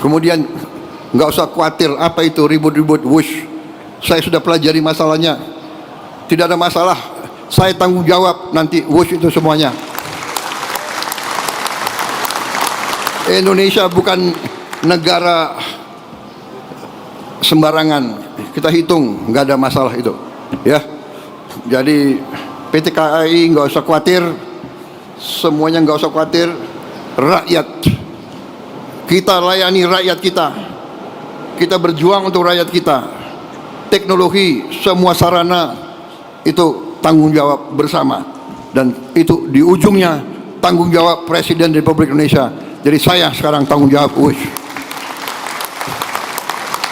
Kemudian nggak usah khawatir apa itu ribut-ribut wush. Saya sudah pelajari masalahnya. Tidak ada masalah. Saya tanggung jawab nanti wush itu semuanya. Indonesia bukan negara sembarangan. Kita hitung, nggak ada masalah itu. Ya. Jadi PT KAI nggak usah khawatir. Semuanya nggak usah khawatir. Rakyat, kita layani rakyat kita. Kita berjuang untuk rakyat kita. Teknologi, semua sarana itu tanggung jawab bersama. Dan itu di ujungnya tanggung jawab Presiden Republik Indonesia. Jadi saya sekarang tanggung jawab WUSH.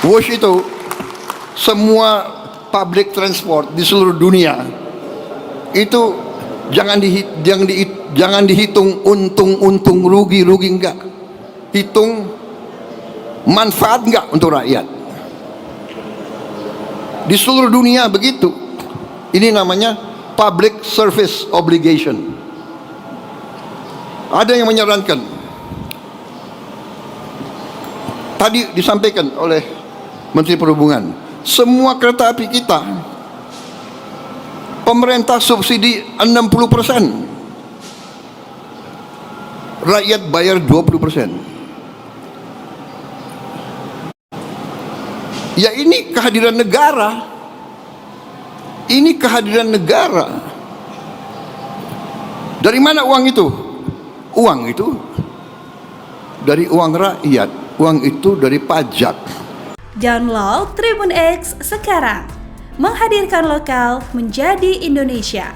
WUSH itu semua public transport di seluruh dunia itu jangan dihitung untung rugi enggak. Hitung manfaat enggak untuk rakyat. Di seluruh dunia begitu. Ini namanya public service obligation. Ada yang menyarankan, tadi disampaikan oleh Menteri Perhubungan, semua kereta api kita pemerintah subsidi 60%, rakyat bayar 20%. Ya ini kehadiran negara. Ini kehadiran negara. Dari mana uang itu? Uang itu dari uang rakyat. Uang itu dari pajak. Download Tribun X sekarang. Menghadirkan lokal menjadi Indonesia.